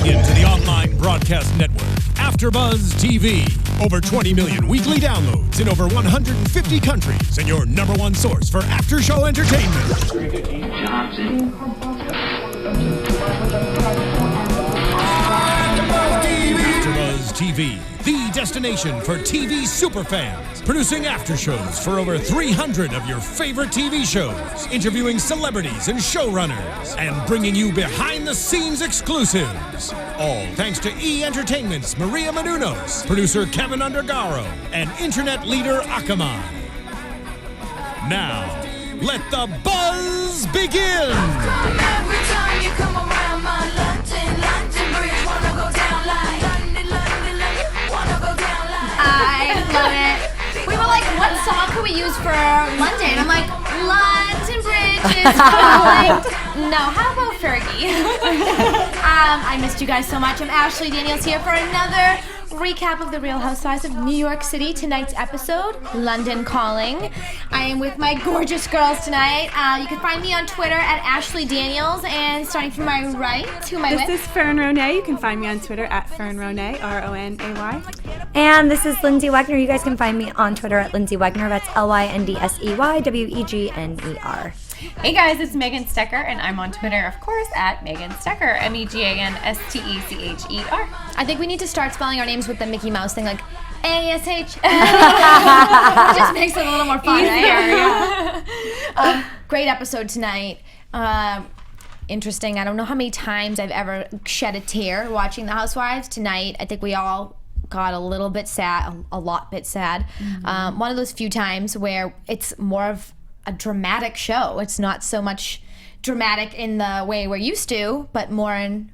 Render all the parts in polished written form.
Tuning in to the online broadcast network, AfterBuzz TV. Over 20 million weekly downloads in over 150 countries, and your number one source for after-show entertainment. AfterBuzz TV, the destination for TV superfans. Producing after shows for over 300 of your favorite TV shows. Interviewing celebrities and showrunners. And bringing you behind-the-scenes exclusives. All thanks to E! Entertainment's Maria Menounos, producer Kevin Undergaro, and internet leader Akamai. Now, let the buzz begin! Every time you come around my London Bridge, wanna go down like London, wanna go down like. I love it. We were like, what song could we use for London? I'm like, London Bridge is falling. No, how about Fergie? I missed you guys so much. I'm Ashley Daniels here for another recap of the Real Housewives of New York City. Tonight's episode, London Calling. I am with my gorgeous girls tonight. You can find me on Twitter at Ashley Daniels, and starting from my right, who am I with? This is Fern Ronay. You can find me on Twitter at Fern Ronay, Ronay. And this is Lyndsey Wegner. You guys can find me on Twitter at Lyndsey Wegner. That's LYNDSEYWEGNER. Hey guys, it's Megan Stecher, and I'm on Twitter, of course, at Megan Stecher, MEGANSTECHER. I think we need to start spelling our names with the Mickey Mouse thing, like ASH. It just makes it a little more fun. Great episode tonight. Interesting. I don't know how many times I've ever shed a tear watching The Housewives. Tonight, I think we all got a little bit sad, a lot bit sad. Mm-hmm. One of those few times where it's more of a dramatic show. It's not so much dramatic in the way we're used to, but more in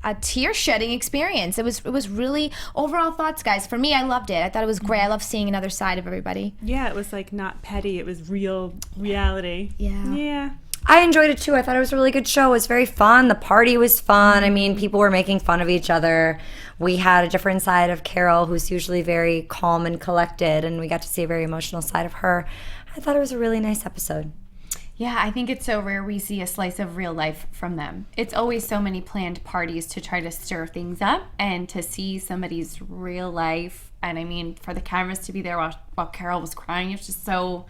a tear-shedding experience. It was really, overall thoughts, guys. For me, I loved it. I thought it was great. I love seeing another side of everybody. Yeah, it was like not petty. It was real reality. Yeah. I enjoyed it too. I thought it was a really good show. It was very fun. The party was fun. I mean, people were making fun of each other. We had a different side of Carole, who's usually very calm and collected, and we got to see a very emotional side of her. I thought it was a really nice episode. Yeah, I think it's so rare we see a slice of real life from them. It's always so many planned parties to try to stir things up, and to see somebody's real life, and I mean, for the cameras to be there while Carole was crying, it's just so,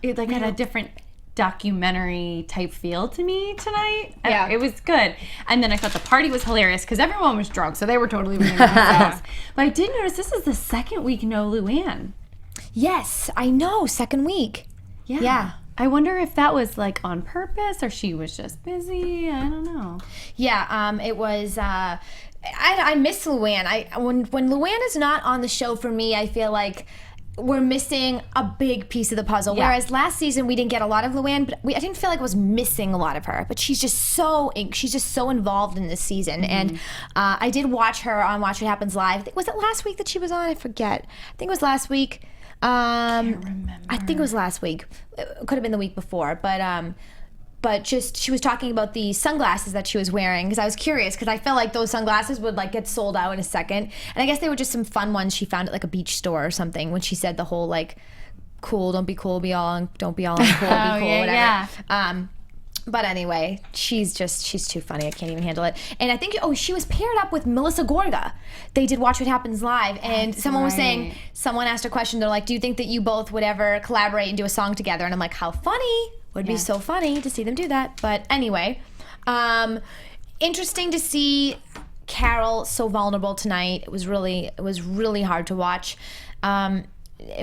it like had a different documentary type feel to me tonight. Yeah. It was good. And then I thought the party was hilarious because everyone was drunk, so they were totally ruining themselves. But I did notice this is the second week no Luann. Yes, I know. Second week. Yeah. I wonder if that was like on purpose or she was just busy. I don't know. Yeah, it was. I miss Luann. When Luann is not on the show for me, I feel like we're missing a big piece of the puzzle. Yeah. Whereas last season we didn't get a lot of Luann, but I didn't feel like I was missing a lot of her. But she's just so involved in this season. Mm-hmm. And I did watch her on Watch What Happens Live. Was it last week that she was on? I forget. I think it was last week. Can't remember. I think it was last week. It could have been the week before, but just she was talking about the sunglasses that she was wearing, because I was curious, because I felt like those sunglasses would like get sold out in a second, and I guess they were just some fun ones she found at like a beach store or something, when she said the whole like cool, don't be cool, be all, don't be all uncool, be cool, whatever. Yeah. But anyway, she's too funny. I can't even handle it. And I think, she was paired up with Melissa Gorga. They did Watch What Happens Live, and someone was saying, someone asked a question, they're like, do you think that you both would ever collaborate and do a song together? And I'm like, how funny. Would be so funny to see them do that. But anyway, interesting to see Carole so vulnerable tonight. It was really hard to watch.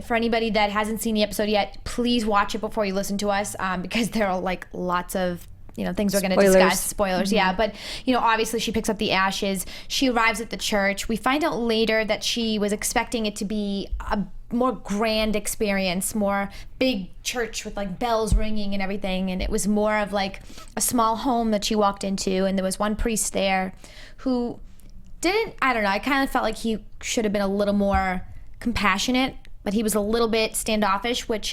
For anybody that hasn't seen the episode yet, please watch it before you listen to us, because there are like lots of things we're going to discuss. Spoilers, yeah. But, obviously she picks up the ashes. She arrives at the church. We find out later that she was expecting it to be a more grand experience, more big church with like bells ringing and everything. And it was more of like a small home that she walked into. And there was one priest there who I kind of felt like he should have been a little more compassionate, but he was a little bit standoffish, which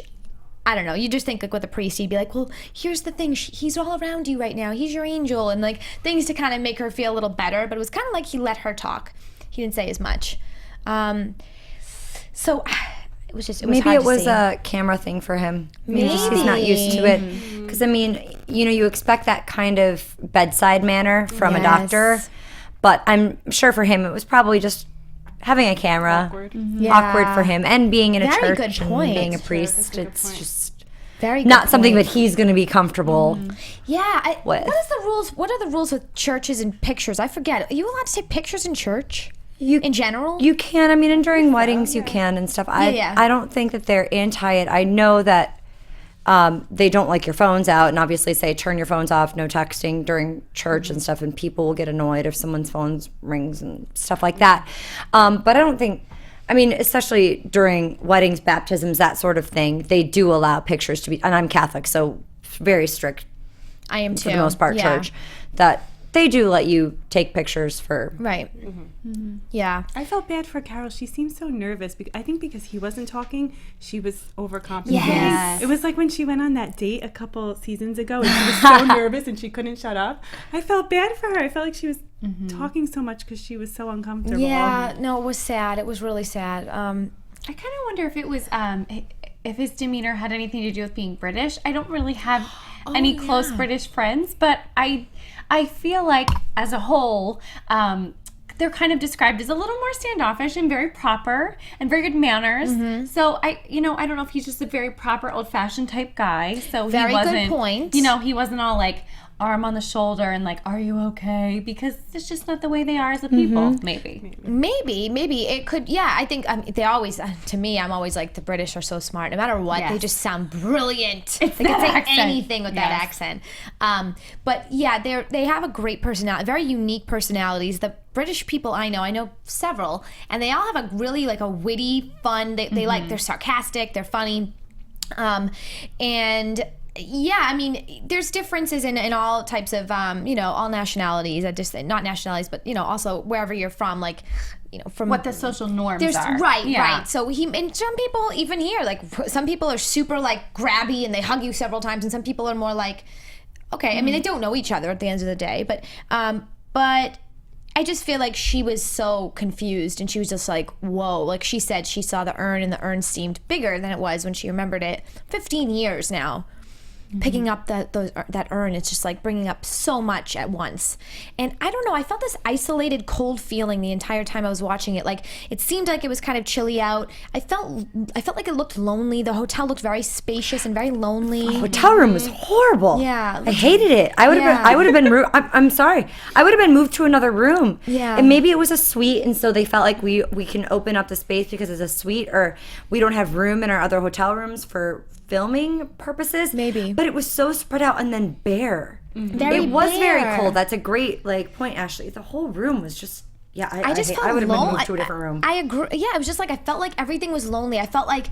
I don't know. You just think like with a priest, you'd be like, well, here's the thing. He's all around you right now. He's your angel. And like things to kind of make her feel a little better. But it was kind of like he let her talk. He didn't say as much. So it was maybe hard it was to see. a camera thing for him. Maybe he's not used to it. Because, I mean, you expect that kind of bedside manner from a doctor. But I'm sure for him, it was probably just having a camera. Awkward for him. And being in a Very church good point. and being a priest. That's It's just Very good not something point. that he's going to be comfortable. Yeah. With. What is the rules? What are the rules with churches and pictures? I forget. Are you allowed to take pictures in church? In general? You can. I mean, and during weddings, you can and stuff. I don't think that they're anti it. I know that they don't like your phones out and obviously say turn your phones off, no texting during church and stuff, and people will get annoyed if someone's phone rings and stuff like that. But I don't think, I mean, especially during weddings, baptisms, that sort of thing, they do allow pictures to be, and I'm Catholic, so very strict I am too. for the most part, church, that they do let you take pictures for. Right. Yeah. I felt bad for Carole. She seemed so nervous. I think because he wasn't talking, she was overcompensating. Yes. It was like when she went on that date a couple seasons ago and she was so nervous and she couldn't shut up. I felt bad for her. I felt like she was talking so much because she was so uncomfortable. Yeah. No, it was sad. It was really sad. I kind of wonder if it was if his demeanor had anything to do with being British. I don't really have any close British friends, but I feel like as a whole, they're kind of described as a little more standoffish and very proper and very good manners. So I don't know if he's just a very proper, old-fashioned type guy. So Very he good wasn't, point. He wasn't all like arm on the shoulder and like, are you okay? Because it's just not the way they are as a people. Maybe Maybe it could. Yeah, I think they always. To me, I'm always like the British are so smart. No matter what, they just sound brilliant. They can say accent. anything with that accent. But yeah, they have a great personality, very unique personalities. The British people I know several, and they all have a really like a witty, fun. They like they're sarcastic, they're funny, and. Yeah, I mean, there's differences in all types of, all nationalities. Not nationalities, but also wherever you're from, like, from what the social norms are. Right. So and some people even here, like, some people are super like grabby and they hug you several times, and some people are more like, okay. I mean, they don't know each other at the end of the day, but I just feel like she was so confused, and she was just like, whoa. Like she said, she saw the urn, and the urn seemed bigger than it was when she remembered it. 15 years now. Picking up that urn, it's just like bringing up so much at once. And I don't know, I felt this isolated, cold feeling the entire time I was watching it. Like it seemed like it was kind of chilly out. I felt like it looked lonely. The hotel looked very spacious and very lonely. The hotel room was horrible. Yeah. I hated it. I would have been I'm sorry. I would have been moved to another room. Yeah. And maybe it was a suite, and so they felt like we can open up the space because it's a suite, or we don't have room in our other hotel rooms for filming purposes. Maybe. But it was so spread out and then bare. Very it was very bare. cold. That's a great point, Ashley. The whole room was just I just felt I would have been lonely. moved to a different room. I agree. Yeah, it was just like I felt like everything was lonely. I felt like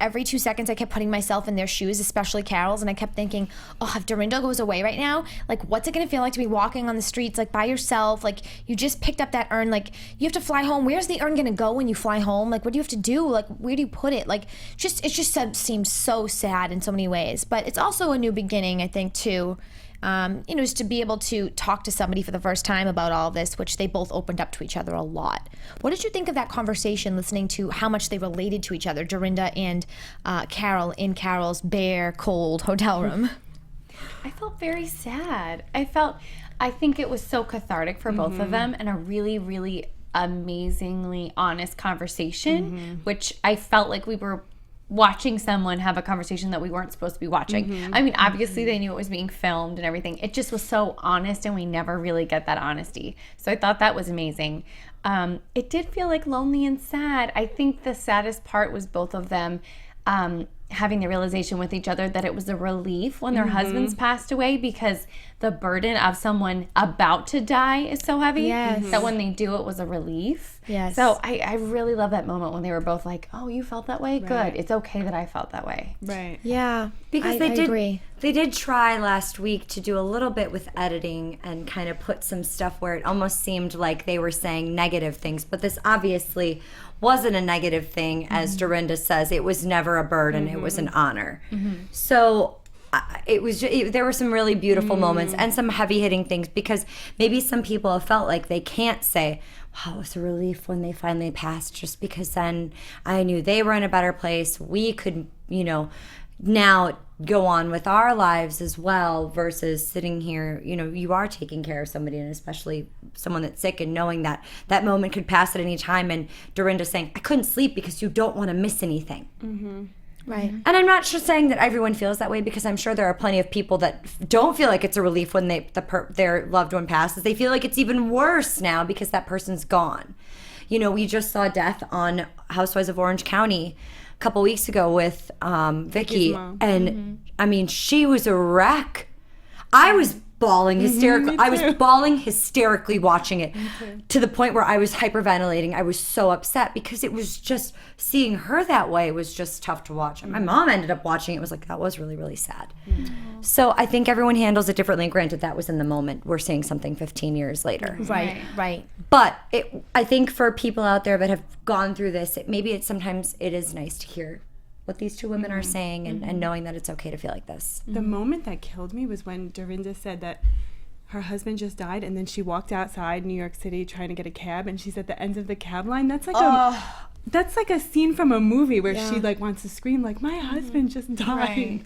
every 2 seconds I kept putting myself in their shoes, especially Carole's, and I kept thinking, oh, if Dorinda goes away right now, like what's it gonna feel like to be walking on the streets like by yourself? Like you just picked up that urn, like you have to fly home. Where's the urn gonna go when you fly home? Like what do you have to do? Like where do you put it? Like it just seems so sad in so many ways. But it's also a new beginning, I think, too. Just to be able to talk to somebody for the first time about all of this, which they both opened up to each other a lot. What did you think of that conversation, listening to how much they related to each other, Dorinda and Carole, in Carole's bare, cold hotel room? I felt very sad. I think it was so cathartic for both of them, and a really, really amazingly honest conversation, which I felt like we were watching someone have a conversation that we weren't supposed to be watching. I mean, obviously they knew it was being filmed and everything. It just was so honest, and we never really get that honesty. So I thought that was amazing. It did feel like lonely and sad. I think the saddest part was both of them having the realization with each other that it was a relief when their husbands passed away, because the burden of someone about to die is so heavy that when they do, it was a relief. Yes. So I really love that moment when they were both like, oh, you felt that way? Good. It's okay that I felt that way. Right. Yeah, Because I agree. They did try last week to do a little bit with editing and kind of put some stuff where it almost seemed like they were saying negative things. But this obviously wasn't a negative thing, as Dorinda says. It was never a burden. It was an honor. So there were some really beautiful moments and some heavy-hitting things, because maybe some people have felt like they can't say, wow, it was a relief when they finally passed, just because then I knew they were in a better place. We could, now go on with our lives as well, versus sitting here, you are taking care of somebody, and especially someone that's sick, and knowing that that moment could pass at any time. And Dorinda saying, I couldn't sleep because you don't want to miss anything. Mm-hmm. Right. And I'm not just saying that everyone feels that way, because I'm sure there are plenty of people that don't feel like it's a relief when their loved one passes. They feel like it's even worse now because that person's gone. We just saw death on Housewives of Orange County a couple weeks ago with Vicky, and I mean, she was a wreck. I was bawling hysterically. I was bawling hysterically watching it, to the point where I was hyperventilating. I was so upset because it was just, seeing her that way was just tough to watch. And my mom ended up watching it, was like, that was really, really sad. So I think everyone handles it differently. Granted, that was in the moment. We're seeing something 15 years later. Right. But I think for people out there that have gone through this, sometimes it is nice to hear what these two women are saying, and knowing that it's okay to feel like this. The moment that killed me was when Dorinda said that her husband just died, and then she walked outside New York City trying to get a cab, and she's at the end of the cab line. That's like a scene from a movie where she wants to scream like, my husband just died.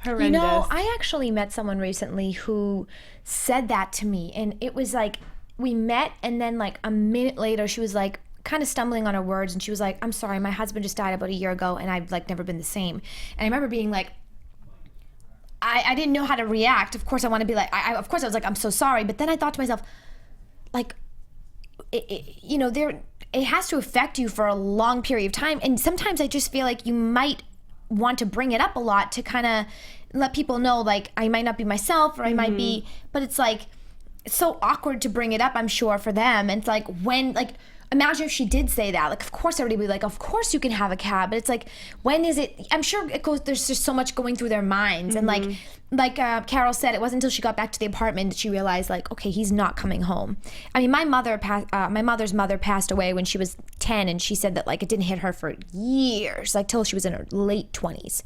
Horrendous. I actually met someone recently who said that to me, and it was like, we met, and then like a minute later she was like, kind of stumbling on her words, and she was like, I'm sorry, my husband just died about a year ago, and I've like never been the same. And I remember being like, I didn't know how to react. Of course I want to be like, of course I was like, I'm so sorry. But then I thought to myself, like, it has to affect you for a long period of time. And sometimes I just feel like you might want to bring it up a lot to kind of let people know, like, I might not be myself, or I might be, but it's like, it's so awkward to bring it up, I'm sure, for them. And it's like, when, like, imagine if she did say that. Like, of course everybody would be like, of course you can have a cab. But it's like, when is it? I'm sure it goes, there's just so much going through their minds. And like Carole said, it wasn't until she got back to the apartment that she realized, like, okay, he's not coming home. I mean, my mother's mother passed away when she was 10, and she said that, like, it didn't hit her for years, like till she was in her late 20s.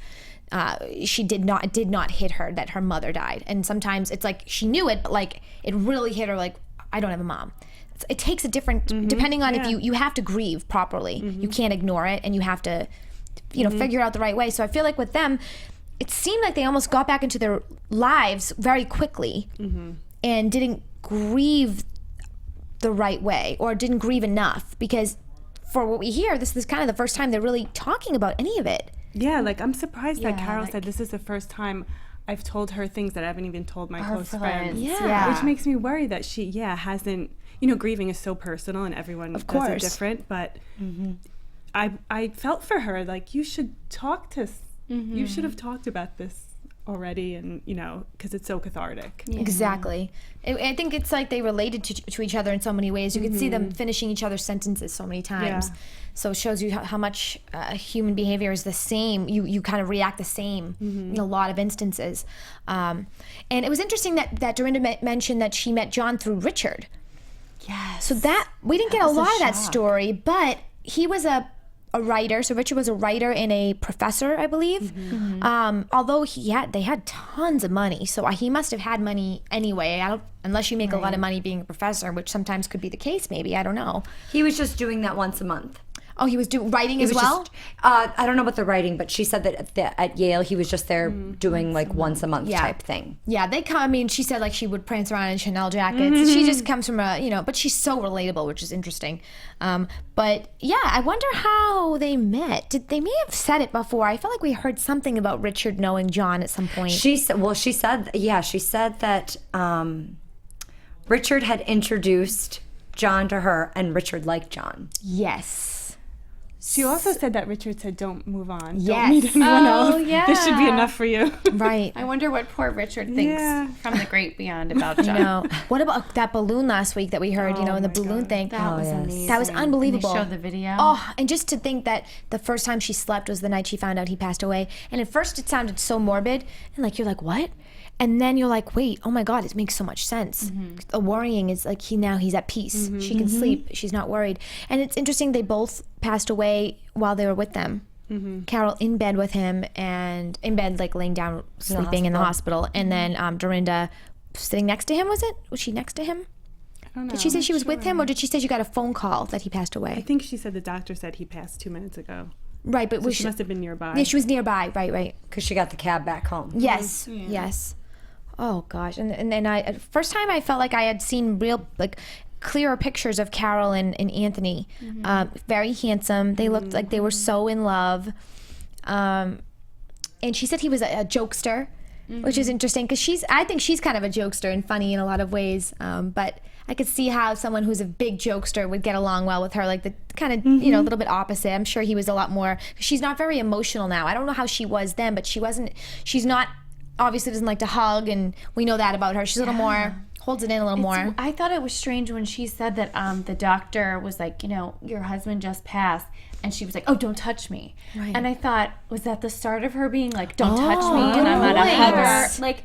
She did not hit her that her mother died. And sometimes it's like she knew it, but like it really hit her, like, I don't have a mom. It takes a different, depending on if you have to grieve properly. You can't ignore it, and you have to, figure out the right way. So I feel like with them, it seemed like they almost got back into their lives very quickly and didn't grieve the right way, or didn't grieve enough, because for what we hear, this is kind of the first time they're really talking about any of it. Yeah, like, I'm surprised that Carole said this is the first time I've told her things that I haven't even told my close friends. Yeah. Which makes me worry that she, hasn't, grieving is so personal, and everyone does it different, but I felt for her, like, you should talk to, you should have talked about this already, and because it's so cathartic. Exactly. I think it's like they related to each other in so many ways. You could see them finishing each other's sentences so many times. So it shows you how much human behavior is the same. You kind of react the same in a lot of instances. And it was interesting that Dorinda mentioned that she met John through Richard. Yes. So that we didn't get a lot of that story, but he was a writer. So Richard was a writer and a professor, I believe. Although they had tons of money, so he must have had money anyway. Unless you make a lot of money being a professor, which sometimes could be the case. Maybe, I don't know. He was just doing that once a month. Oh, he was writing as well? I don't know about the writing, but she said that at Yale he was just there doing like once a month type thing. Yeah, they come. I mean, she said like she would prance around in Chanel jackets. She just comes from but she's so relatable, which is interesting. But yeah, I wonder how they met. They may have said it before. I felt like we heard something about Richard knowing John at some point. She said that Richard had introduced John to her, and Richard liked John. Yes. She also said that Richard said, don't move on. Yes. Don't meet anyone else. Yeah. This should be enough for you. Right. I wonder what poor Richard thinks from the great beyond about John. I know. What about that balloon last week that we heard, in the balloon thing? That was amazing. That was unbelievable. And they showed the video. Oh, and just to think that the first time she slept was the night she found out he passed away. And at first it sounded so morbid. And you're like, what? And then you're like, wait, oh my God, it makes so much sense. The worrying is like he's at peace. She can sleep. She's not worried. And it's interesting, they both passed away while they were with them. Carole in bed with him, and in bed, like laying down, sleeping in the hospital. And then Dorinda sitting next to him, was it? Was she next to him? I don't know. Did she say she was with him, or did she say she got a phone call that he passed away? I think she said the doctor said he passed 2 minutes ago. Right, but So she must have been nearby. Yeah, she was nearby. Right. Because she got the cab back home. Yes, yes. Oh gosh, and then first time I felt like I had seen real clearer pictures of Carole and Anthony. Very handsome. They looked like they were so in love. And she said he was a jokester, which is interesting because I think she's kind of a jokester and funny in a lot of ways. But I could see how someone who's a big jokester would get along well with her, like the kind of, a little bit opposite. I'm sure he was a lot more, she's not very emotional now. I don't know how she was then, but she's not, obviously doesn't like to hug, and we know that about her. She's a little more, holds it in a little more. I thought it was strange when she said that the doctor was like, your husband just passed. And she was like, oh, don't touch me. Right. And I thought, was that the start of her being like, don't touch me, and I'm not a hugger? Like,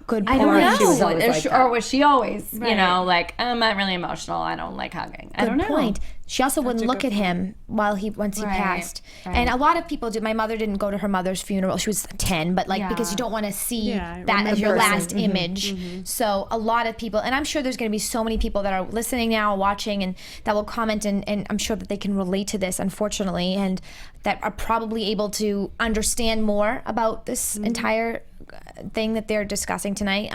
Good I don't point. know. She was always like that. Or was she always, like, I'm not really emotional. I don't like hugging. I don't know. Good point. She also wouldn't look at him once he passed. Right. And a lot of people did. My mother didn't go to her mother's funeral. She was 10, but because you don't want to see that as your last image. So a lot of people, and I'm sure there's going to be so many people that are listening now, watching, and that will comment, and I'm sure that they can relate to this, unfortunately, and that are probably able to understand more about this entire thing that they're discussing tonight.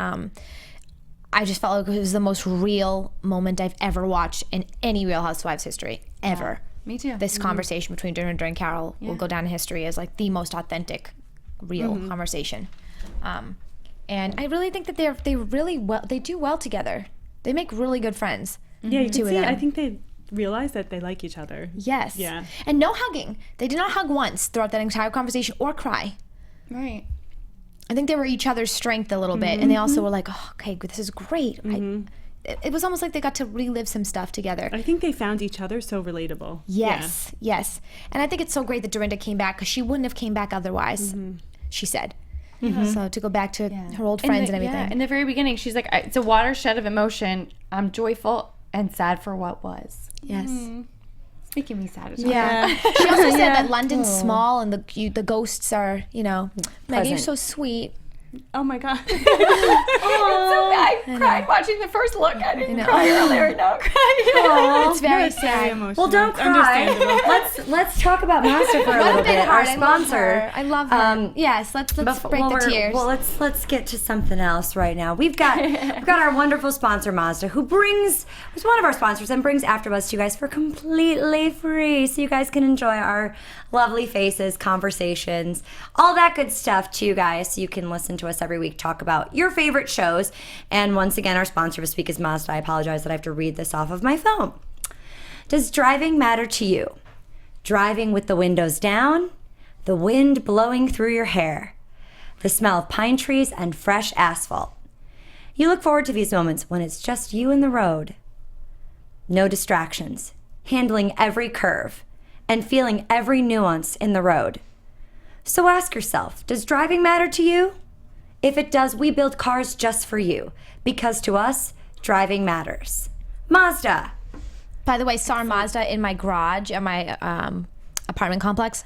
I just felt like it was the most real moment I've ever watched in any Real Housewives history, ever. Me too. This conversation between Dorinda and Carole will go down in history as like the most authentic, real conversation. And I really think that they do well together. They make really good friends. Yeah, you two can of see. them. I think they realize that they like each other. Yes. Yeah. And no hugging. They did not hug once throughout that entire conversation or cry. Right. I think they were each other's strength a little bit, and they also were like, oh, okay, this is great. It was almost like they got to relive some stuff together. I think they found each other so relatable. Yes. And I think it's so great that Dorinda came back, because she wouldn't have came back otherwise, she said. So to go back to her old friends and everything. Yeah. In the very beginning, she's like, it's a watershed of emotion. I'm joyful and sad for what was. Yes. It's making me sad. Yeah. She also said that London's small and the ghosts are, Maggie, you're so sweet. Oh my God. I cried watching the first look. I didn't cry earlier. Now I'm crying. It's very sad. Emotional. Well, don't It's cry. understandable. Let's talk about Master for a little bit. Our sponsor. I love her. Yes, let's break the tears. Well, let's get to something else right now. We've got our wonderful sponsor Mazda, who's one of our sponsors and brings AfterBuzz to you guys for completely free, so you guys can enjoy our lovely faces, conversations, all that good stuff to you guys, so you can listen to us every week talk about your favorite shows. And once again, our sponsor this week is Mazda. I apologize that I have to read this off of my phone. Does driving matter to you? Driving with the windows down, the wind blowing through your hair, the smell of pine trees and fresh asphalt. You look forward to these moments when it's just you and the road. No distractions, handling every curve, and feeling every nuance in the road. So ask yourself, does driving matter to you? If it does, we build cars just for you, because to us, driving matters. Mazda. By the way, saw Mazda in my garage at my apartment complex.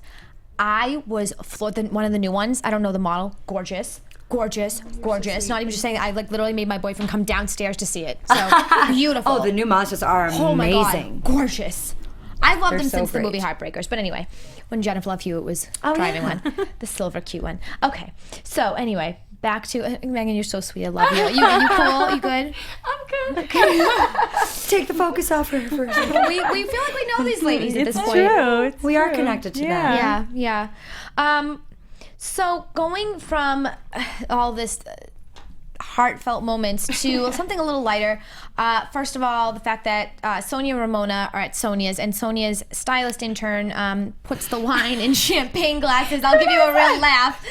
I was floored. One of the new ones, I don't know the model, gorgeous. Not even just saying, I literally made my boyfriend come downstairs to see it. So beautiful. Oh, the new Mazdas are amazing. Oh my God, gorgeous. I've loved them so since the great. movie Heartbreakers. But anyway, when Jennifer Love Hewitt was driving one, the silver cute one. Okay, so anyway, back to Megan. You're so sweet. I love you. You cool? You good? I'm good. Okay. Take the focus off her for a second. we feel like we know these ladies at this point. True. We are connected to them. Yeah. So going from all this heartfelt moments to something a little lighter. First of all, the fact that Sonja and Ramona are at Sonja's, and Sonja's stylist intern puts the wine in champagne glasses. I'll give you a real laugh.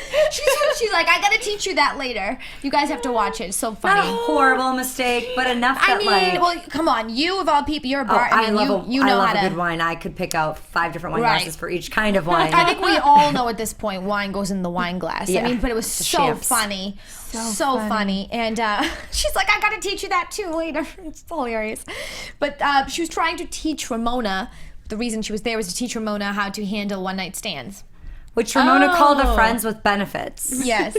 She's like, I gotta teach you that later. You guys have to watch it. It's so funny. Not a horrible mistake, but enough that well, come on. You of all people, you're a bar. I love you know a how to. good wine. I could pick out 5 different wine glasses for each kind of wine. I think we all know at this point wine goes in the wine glass. Yeah. But it was so champs. funny. So funny. And she's like, I gotta teach you that too later. It's hilarious. But she was trying to teach Ramona, the reason she was there was to teach Ramona how to handle one-night stands. which Ramona called a friends with benefits. Yes.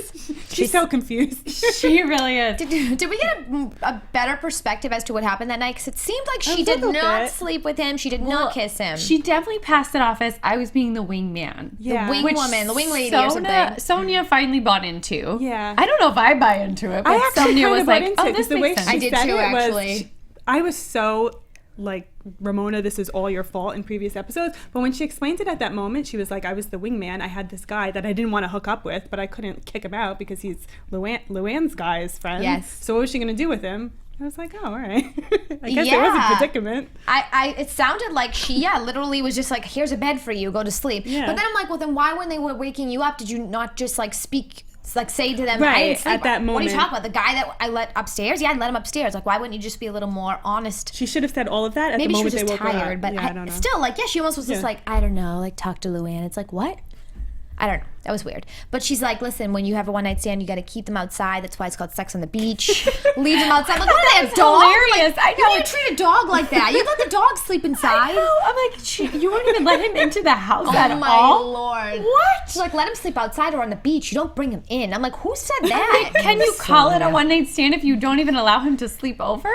She's so confused. She really is. Did we get a better perspective as to what happened that night? Because it seemed like she did not sleep with him. She did not kiss him. She definitely passed it off as I was being the wingman. Yeah. The wing woman, the wing lady or something. Sonja finally bought into. Yeah. I don't know if I buy into it, but I actually Sonja kind was of like, bought into oh, it this because the way makes she sense. I did said too, it was, actually. I was so like, Ramona, this is all your fault in previous episodes. But when she explained it at that moment, she was like, I was the wingman. I had this guy that I didn't want to hook up with, but I couldn't kick him out because he's Luann's guy's friend. Yes. So what was she going to do with him? I was like, oh, all right. I guess it was a predicament. It sounded like she, literally was just like, here's a bed for you, go to sleep. Yeah. But then I'm like, well, then why when they were waking you up, did you not just like speak, like say to them, Right, I didn't sleep. at that What are you moment. talking about? The guy that I let upstairs? Yeah, I let him upstairs. Like, why wouldn't you just be a little more honest? She should have said all of that at Maybe the she moment was they just woke her tired, up. but Yeah, I don't know. still, like, yeah, she almost was just Yeah. like, I don't know, like talk to Luann. It's like, what? I don't know. That was weird. But she's like, listen, when you have a one night stand, you got to keep them outside. That's why it's called sex on the beach. Leave them outside. Like, what are they, a dog? hilarious. Like, I know. You treat a dog like that. You let the dog sleep inside. I know. I'm like, you won't even let him into the house at Oh my all? Lord. What? She's like, let him sleep outside or on the beach. You don't bring him in. I'm like, who said that? Can you call it a one-night stand if you don't even allow him to sleep over?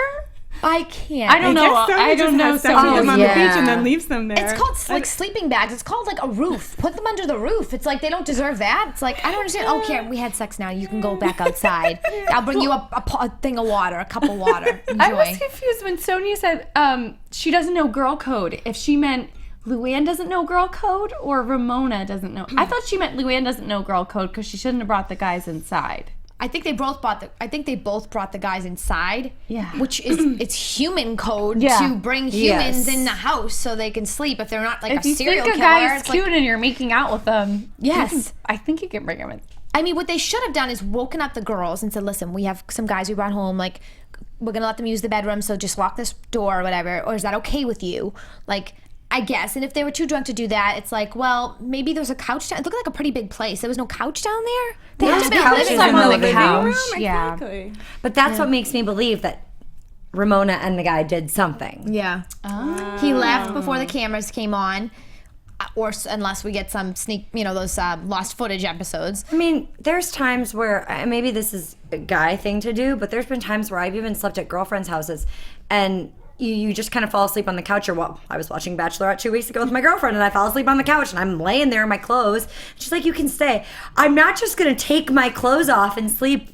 I can't. I don't know. I don't know. Sex with them on the beach and then leaves them there. It's called like sleeping bags. It's called like a roof. Put them under the roof. It's like they don't deserve that. It's like, I don't understand. Oh, Karen, we had sex now. You can go back outside. I'll bring you a thing of water, a cup of water. Enjoy. I was confused when Sonja said she doesn't know girl code. If she meant Luann doesn't know girl code or Ramona doesn't know. I thought she meant Luann doesn't know girl code because she shouldn't have brought the guys inside. I think they both brought the guys inside. Yeah. Which is it's human code Yeah. to bring humans Yes. in the house so they can sleep if they're not like If a you serial think a killer. guy is It's cute like, and you're making out with them, Yes. I think you can bring him in. I mean, what they should have done is woken up the girls and said, listen, we have some guys we brought home, like, we're gonna let them use the bedroom, so just lock this door or whatever, or is that okay with you? Like, I guess. And if they were too drunk to do that, it's like, well, maybe there's a couch down. It looked like a pretty big place. There was no couch down there. They Yeah, had to the be couch living is room in the on living couch. room. Yeah. Exactly. But that's what makes me believe that Ramona and the guy did something. Yeah. He left before the cameras came on, unless we get some sneak, those lost footage episodes. I mean, there's times where maybe this is a guy thing to do, but there's been times where I've even slept at girlfriends' houses and you just kind of fall asleep on the couch. Or, I was watching Bachelorette 2 weeks ago with my girlfriend and I fell asleep on the couch and I'm laying there in my clothes. She's like, you can stay. I'm not just going to take my clothes off and sleep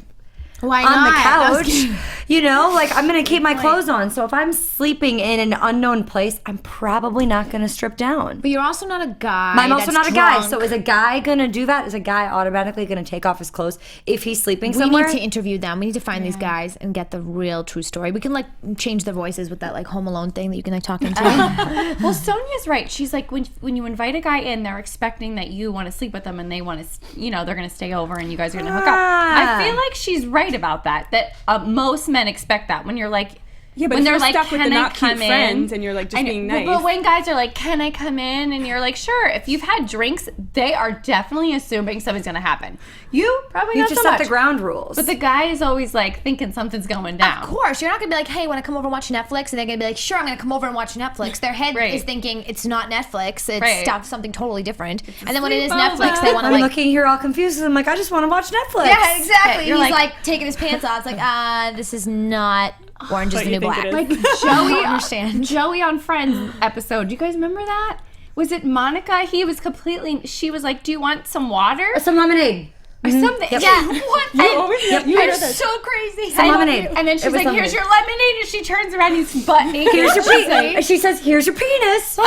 Why on not? the couch. Like, I'm going to keep my clothes on. So if I'm sleeping in an unknown place, I'm probably not going to strip down. But you're also not a guy. I'm also that's not a guy. drunk. So is a guy going to do that? Is a guy automatically going to take off his clothes if he's sleeping We somewhere? need to interview them. We need to find these guys and get the real true story. We can like change their voices with that like Home Alone thing that you can like talk into. Well, Sonja's right. She's like, when you invite a guy in, they're expecting that you want to sleep with them and they want to, they're going to stay over and you guys are going to hook up. I feel like she's right about that. That most men expect that when you're like, Yeah, but when if they're you're like, stuck with can the I not cute come in? friends and you're like just I know, being nice. But when guys are like, can I come in? And you're like, sure. If you've had drinks, they are definitely assuming something's going to happen. You probably You not just so set much. the ground rules. But the guy is always like thinking something's going down. Of course, you're not gonna be like, hey, want to come over and watch Netflix? And they're gonna be like, sure, I'm gonna come over and watch Netflix. Their head Right. is thinking it's not Netflix, it's Right. something totally different. And then when it is sleepover. Netflix, they want to I'm like, looking here all confused because I'm like, I just want to watch Netflix. yeah, exactly. You're He's like- like taking his pants off. It's like, this is not Orange is What the you New think Black. it is. Like, Joey, understand. Joey on Friends episode. Do you guys remember that? Was it Monica? She was like, do you want some water? Some lemonade. Or something. Yep. Yeah. What? It's so crazy. Some lemonade. And then she's It was like, here's lemonade. your lemonade. And she turns around, he's butt naked. Here's your She's penis. like, She says, here's your penis.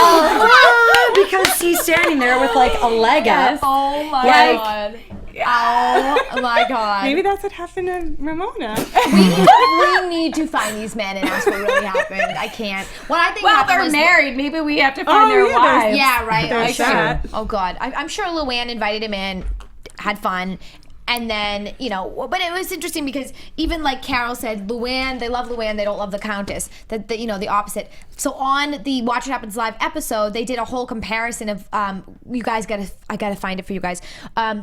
Because he's standing there with like a leg up. Oh my Like- god. Oh my god. Maybe that's what happened to Ramona. we need to find these men and ask what really happened. I can't. What I think well, happened they're was married. Maybe we have to find Oh, their yeah, wives. there's- Yeah, right. There's Like, sure. that. Oh god, I'm sure Luann invited him in, had fun, And then, but it was interesting because even like Carole said, Luann, they love Luann, they don't love the Countess. The opposite. So on the Watch What Happens Live episode, they did a whole comparison of, you guys I gotta find it for you guys, how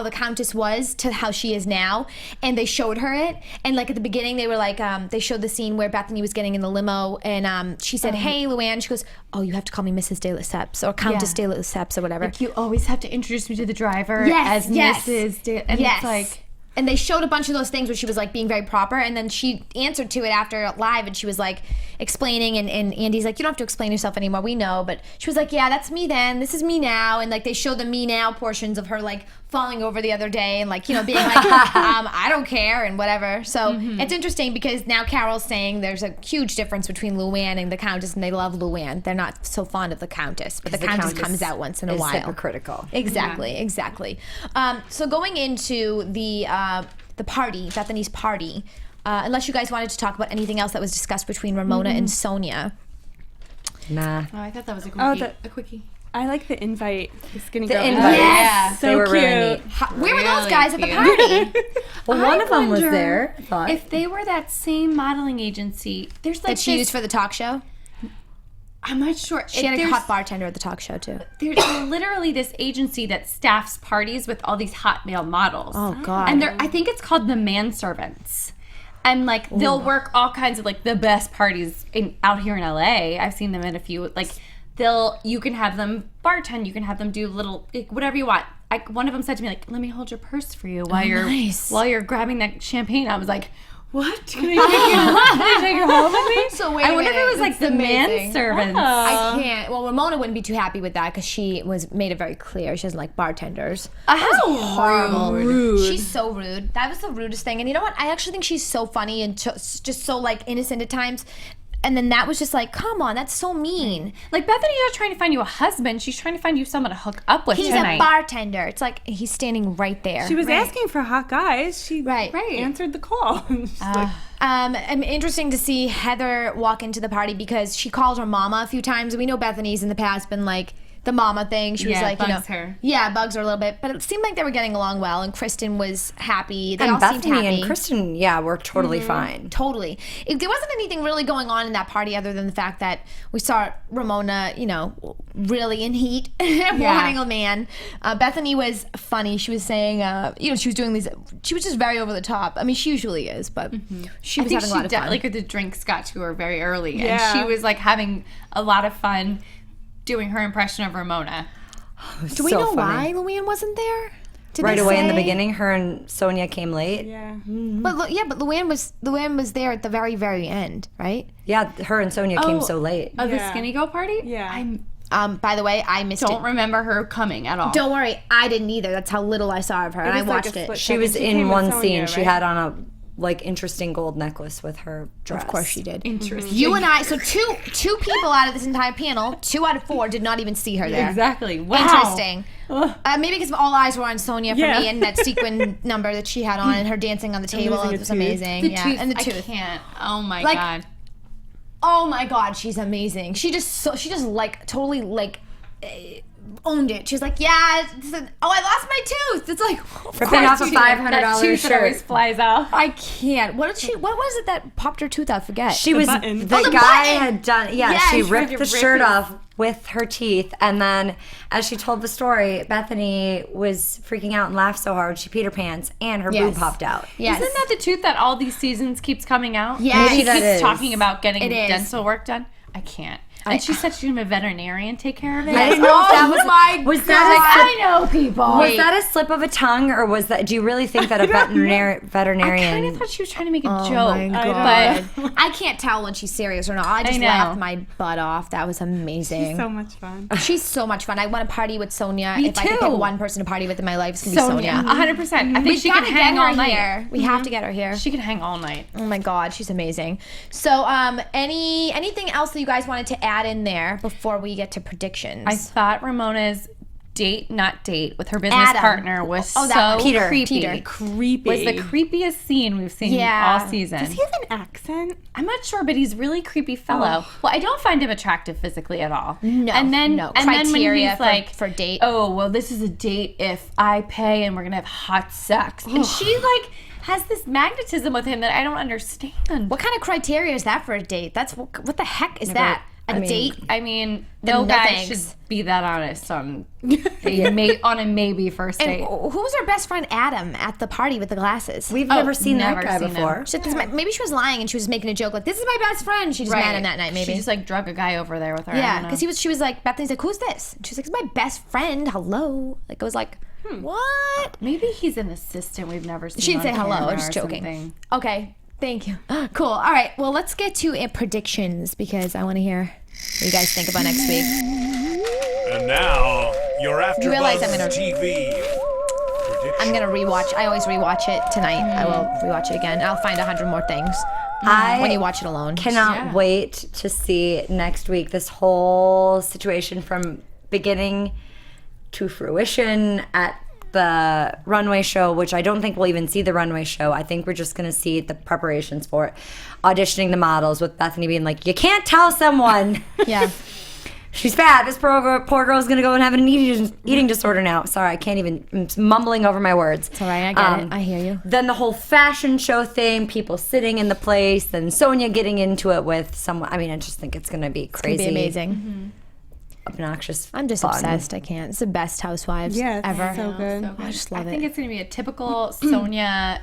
the Countess was to how she is now. And they showed her it. And like at the beginning, they were like, they showed the scene where Bethenny was getting in the limo and she said, hey, Luann. She goes, oh, you have to call me Mrs. de Lesseps or Countess de Lesseps or whatever. Like you always have to introduce me to the driver as Mrs. And it's like... And they showed a bunch of those things where she was like being very proper, and then she answered to it after live, and she was like explaining, and Andy's like, you don't have to explain yourself anymore, we know. But she was like, yeah, that's me then, this is me now. And like they showed the me now portions of her like falling over the other day and like, being like, I don't care and whatever. So it's interesting because now Carole's saying there's a huge difference between Luann and the Countess, and they love Luann. They're not so fond of the Countess, but the Countess comes out once in a while. Hypocritical. Exactly. So going into the party, Bethenny's party, unless you guys wanted to talk about anything else that was discussed between Ramona and Sonja. Nah. Oh, I thought that was a quickie. I like the invite. The skinny The girl. invite. Yes. So They were cute. really neat. Where were those guys at the party? Well, one of them was wonder there. I thought. If they were that same modeling agency, there's like That she used for the talk show? I'm not sure. She had a hot bartender at the talk show too. There's literally this agency that staffs parties with all these hot male models. Oh, God. And I think it's called the manservants. And like they'll work all kinds of like the best parties out here in LA. I've seen them in a few. Like you can have them bartend, you can have them do little like, whatever you want. One of them said to me like, "Let me hold your purse for you while you're grabbing that champagne." I was like, "What? Can I take you home with me?" So wait I a wonder if minute. it was like the manservants. I can't. Well, Ramona wouldn't be too happy with that because she made it very clear she doesn't like bartenders. How Horrible. Rude. She's so rude. That was the rudest thing. And you know what? I actually think she's so funny and just so like innocent at times. And then that was just like, come on, that's so mean. Like Bethenny's not trying to find you a husband; she's trying to find you someone to hook up with He's tonight. a bartender. It's like he's standing right there. She was asking for hot guys. She answered the call. She's like, Interesting to see Heather walk into the party because she called her mama a few times. We know Bethenny's in the past been like the mama thing. She was like, bugs her. Yeah, bugs her a little bit. But it seemed like they were getting along well, and Kristen was happy. They and all seemed Bethenny happy. and Kristen, were totally fine. Totally. There wasn't anything really going on in that party other than the fact that we saw Ramona, really in heat, wanting a man. Bethenny was funny. She was saying, she was doing these. She was just very over the top. I mean, she usually is, but she was having a lot of fun. Like the drinks got to her very early, and Yeah. she was like having a lot of fun doing her impression of Ramona. Do we know why Luann wasn't there? Did Right they away in the say? beginning, her and Sonja came late. yeah. But Luann was there at the very, very end, right? Yeah, her and Sonja came so late. Of the Yeah. skinny girl party? Yeah. I By the way, I missed don't it. remember her coming at all. Don't worry, I didn't either. That's how little I saw of her, and I was like watched a it. split She was second. She in came one with Sonja, scene. She right? had on a interesting gold necklace with her dress. Of course she did. Interesting. You and I, so two people out of this entire panel, 2 out of 4 did not even see her there. Exactly. Wow. Interesting. Maybe because all eyes were on Sonja for Yeah. me and that sequin number that she had on and her dancing on the table. losing It a was tooth. amazing. The yeah. tooth. And the I tooth. can't. Oh my Like- God. Oh my God, she's amazing. She just like totally like owned it. She was like, yeah, I lost my tooth. It's like, of Ripping course off a you did. $500 Tooth that always shirt. flies out. I can't. What was it that popped her tooth out? Forget. She was button. the Oh, the guy button! had done. Yeah, Yes, she she ripped ripped the it. shirt off with her teeth, and then as she told the story, Bethenny was freaking out and laughed so hard she peed her pants, and her boob Yes. popped out. Yes. Isn't that the tooth that all these seasons keeps coming out? Yes. She Maybe that keeps is. talking about getting It is. dental work done. I can't. And she said she's a veterinarian take care of it. I didn't know if that was my was God. that I know people. was that a slip of a tongue, or was that? Do you really think that a I veterinarian? kind of thought she was trying to make a Oh joke. my God. But I can't tell when she's serious or not. I just know. laughed my butt off. That was amazing. So much fun. She's so much fun. I want to party with Sonja. Me if I could too. pick one person to party with in my life, it's gonna be Sonia, Sonja. 100%. I think We she can gotta hang get her all night. here. We have to get her here. She can hang all night. Oh my God, she's amazing. So, anything else that you guys wanted to add in there before we get to predictions? I thought Ramona's with her business Adam. partner was Oh, that so one. Peter. creepy. Creepy. Was the creepiest scene we've seen Yeah. all season. Does he have an accent? I'm not sure, but he's really creepy fellow. Well, I don't find him attractive physically at all. No, and then no. and then when Criteria he's for- like for date. Oh, well, this is a date if I pay and we're gonna have hot sex. And she like has this magnetism with him that I don't understand. What kind of criteria is that for a date? That's what the heck is that? A date? I mean, Then no no guy thanks. should be that honest on on a maybe first And date. who was our best friend Adam at the party with the glasses? We've never seen that never guy seen him. before. She said, "This is maybe she was lying and she was making a joke like, this is my best friend. She just met him that night, maybe. She just like drug a guy over there with her. I Yeah, don't know. because she was like, Bethany's like, who's this? And she was like, it's my best friend. Hello. Like, it was like, what? Maybe he's an assistant we've never seen. She didn't on say hello. I camera was just or joking. something. Okay, thank you. Cool. All right, well, let's get to predictions because I want to hear what you guys think about next week. And now, your You realize I'm AfterBuzz gonna- TV. I'm going to rewatch. I always rewatch it tonight. I will rewatch it again. I'll find 100 more things when you watch it alone. Cannot wait to see next week this whole situation from beginning to fruition at the runway show, which I don't think we'll even see the runway show. I think we're just going to see the preparations for it. Auditioning the models with Bethenny being like, you can't tell someone. Yeah. She's fat. This poor girl's going to go and have an eating disorder now. Sorry, I can't even. I'm mumbling over my words. It's all right. I get it. I hear you. Then the whole fashion show thing, people sitting in the place, then Sonja getting into it with someone. I mean, I just think it's going to be crazy. It'll be amazing. Obnoxious. I'm just fun. obsessed. I can't. It's the best Housewives Yeah, it's ever. so good. I just love I think it. it's going to be a typical Sonja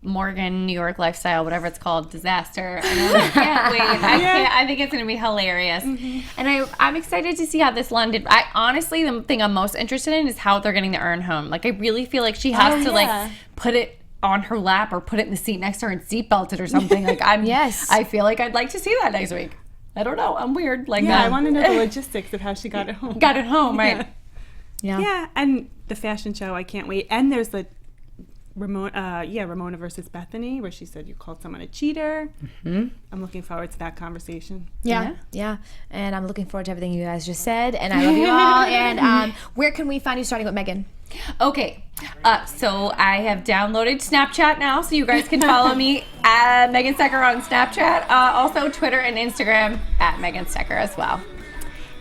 Morgan, New York lifestyle, whatever it's called, disaster. And I can't wait. I think it's going to be hilarious. And I'm excited to see how this landed. I honestly, the thing I'm most interested in is how they're getting to earn home. Like, I really feel like she has to like put it on her lap or put it in the seat next to her and seatbelt it or something. Like, Yes. I feel like I'd like to see that next week. I don't know. I'm weird. Like, Yeah, I want to know the logistics of how she got it home. got it home, right? Yeah, and the fashion show, I can't wait. And there's the Ramona versus Bethenny, where she said you called someone a cheater. I'm looking forward to that conversation. Yeah. And I'm looking forward to everything you guys just said. And I love you all. And where can we find you starting with Megan? Okay, so I have downloaded Snapchat now, so you guys can follow me at Megan Stecher on Snapchat. Also Twitter and Instagram at Megan Stecher as well.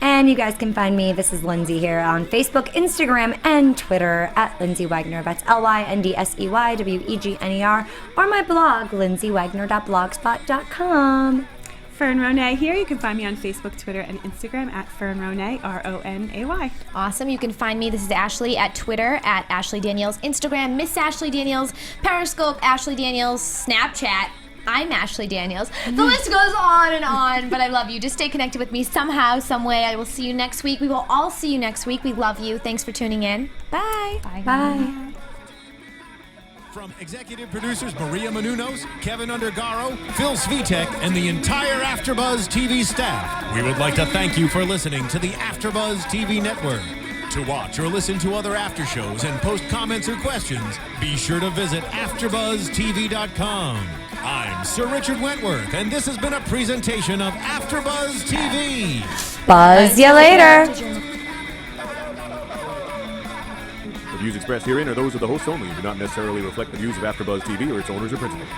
And you guys can find me, this is Lyndsey here, on Facebook, Instagram, and Twitter at Lyndsey Wegner. That's LyndseyWegner, or my blog, lyndseyWegner.blogspot.com. Fern Ronay here. You can find me on Facebook, Twitter, and Instagram at Fern Ronay, Ronay. Awesome. You can find me. This is Ashley at Twitter at Ashley Daniels, Instagram Miss Ashley Daniels, Periscope Ashley Daniels, Snapchat I'm Ashley Daniels. The list goes on and on, but I love you. Just stay connected with me somehow, some way. I will see you next week. We will all see you next week. We love you. Thanks for tuning in. Bye. Bye. From executive producers Maria Menounos, Kevin Undergaro, Phil Svitek, and the entire AfterBuzz TV staff, we would like to thank you for listening to the AfterBuzz TV network. To watch or listen to other after shows and post comments or questions, be sure to visit AfterBuzzTV.com. I'm Sir Richard Wentworth, and this has been a presentation of AfterBuzz TV. Buzz you later. The views expressed herein are those of the hosts only and do not necessarily reflect the views of AfterBuzz TV or its owners or principals.